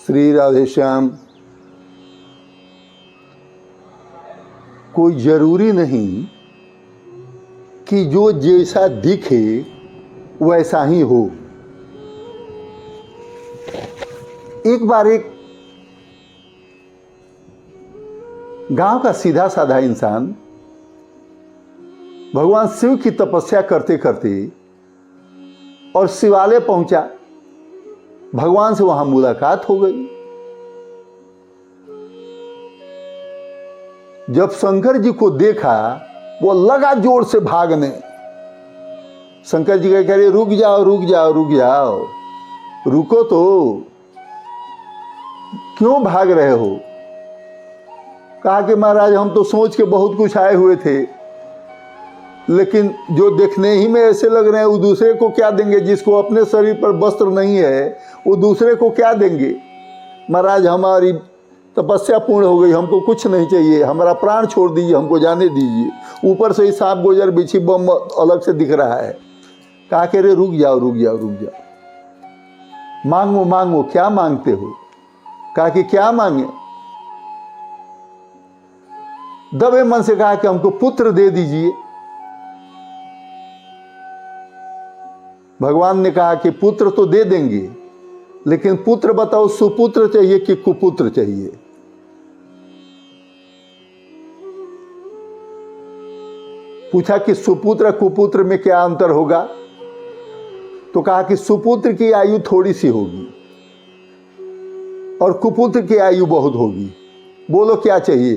श्री राधे श्याम। कोई जरूरी नहीं कि जो जैसा दिखे वैसा ही हो। एक बार एक गांव का सीधा साधा इंसान भगवान शिव की तपस्या करते करते और शिवालय पहुंचा। भगवान से वहां मुलाकात हो गई। जब शंकर जी को देखा वो लगा जोर से भागने। शंकर जी कह रहे रुक जाओ रुक जाओ रुक जाओ, रुको तो, क्यों भाग रहे हो? कहा कि महाराज हम तो सोच के बहुत कुछ आए हुए थे, लेकिन जो देखने ही में ऐसे लग रहे हैं वो दूसरे को क्या देंगे? जिसको अपने शरीर पर वस्त्र नहीं है वो दूसरे को क्या देंगे? महाराज हमारी तपस्या पूर्ण हो गई, हमको कुछ नहीं चाहिए, हमारा प्राण छोड़ दीजिए, हमको जाने दीजिए। ऊपर से ही सांप गोजर बिछी बम अलग से दिख रहा है। कहा कि रे रुक जाओ रुक जाओ रुक जाओ, मांगो मांगो, क्या मांगते हो? कहा कि क्या मांगे? दबे मन से कहा कि हमको पुत्र दे दीजिए। भगवान ने कहा कि पुत्र तो दे देंगे, लेकिन पुत्र बताओ, सुपुत्र चाहिए कि कुपुत्र चाहिए? पूछा कि सुपुत्र कुपुत्र में क्या अंतर होगा? तो कहा कि सुपुत्र की आयु थोड़ी सी होगी और कुपुत्र की आयु बहुत होगी। बोलो क्या चाहिए?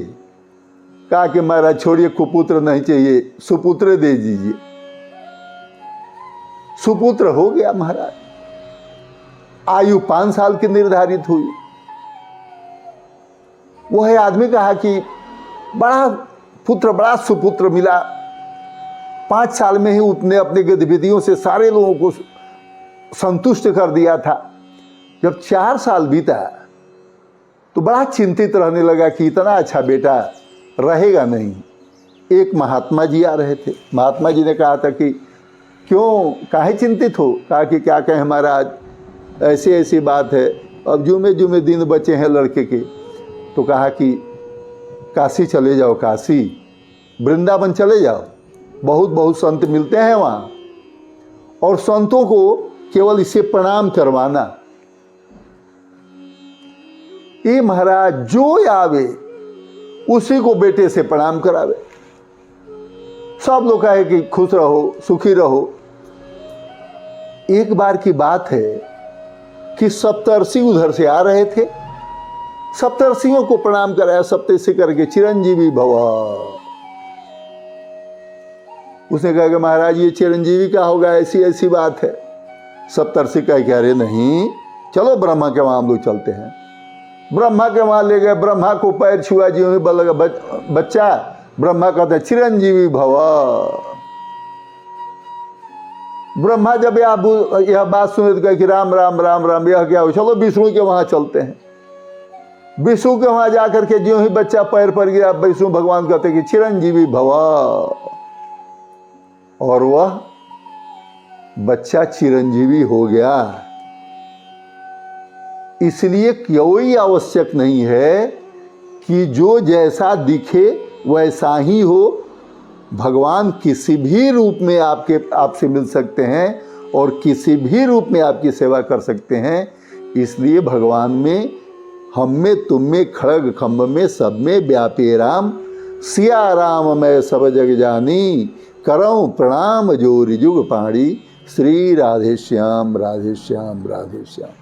कहा कि महाराज छोड़िए, कुपुत्र नहीं चाहिए, सुपुत्र दे दीजिए। सुपुत्र हो गया महाराज। आयु 5 साल की निर्धारित हुई। वह आदमी कहा कि बड़ा पुत्र, बड़ा सुपुत्र मिला। 5 साल में ही उसने अपनी गतिविधियों से सारे लोगों को संतुष्ट कर दिया था। जब 4 साल बीता तो बड़ा चिंतित रहने लगा कि इतना अच्छा बेटा रहेगा नहीं। एक महात्मा जी आ रहे थे। महात्मा जी ने कहा था कि क्यों, काहे चिंतित हो? कहा कि क्या कहें महाराज, ऐसी ऐसी बात है, अब जुमे जुमे दिन बचे हैं लड़के के। तो कहा कि काशी चले जाओ, काशी वृंदावन चले जाओ, बहुत बहुत संत मिलते हैं वहाँ, और संतों को केवल इसे प्रणाम करवाना। ये महाराज जो आवे उसी को बेटे से प्रणाम करावे। सब लोग कहे कि खुश रहो, सुखी रहो। एक बार की बात है कि सप्तर्षि उधर से आ रहे थे। सप्तर्षियों को प्रणाम कराया, सप्तर्षि करके चिरंजीवी भव। उसने कहा कि महाराज ये चिरंजीवी का होगा, ऐसी ऐसी बात है। सप्तर्षि कह रहे नहीं, चलो ब्रह्मा के वहां हम लोग चलते हैं। ब्रह्मा के वहां ले गए। ब्रह्मा को पैर छुआ, जी लगा बच्चा। ब्रह्मा कहते चिरंजीवी भव। ब्रह्मा जब यह बात सुने तो कहे कि राम राम राम राम, यह क्या हो? चलो विष्णु के वहां चलते हैं। विष्णु के वहां जाकर के ज्यों ही बच्चा पैर पर गिरा, विष्णु भगवान कहते कि चिरंजीवी भव। और वह बच्चा चिरंजीवी हो गया। इसलिए कोई आवश्यक नहीं है कि जो जैसा दिखे वैसा ही हो। भगवान किसी भी रूप में आपसे मिल सकते हैं और किसी भी रूप में आपकी सेवा कर सकते हैं। इसलिए भगवान में, हम में, तुम में, खड़ग खम्भ में, सब में व्यापे राम। सिया राम मैं सब जग जानी, करऊं प्रणाम जोरि जुग पाणी। श्री राधे श्याम राधे श्याम राधे श्याम।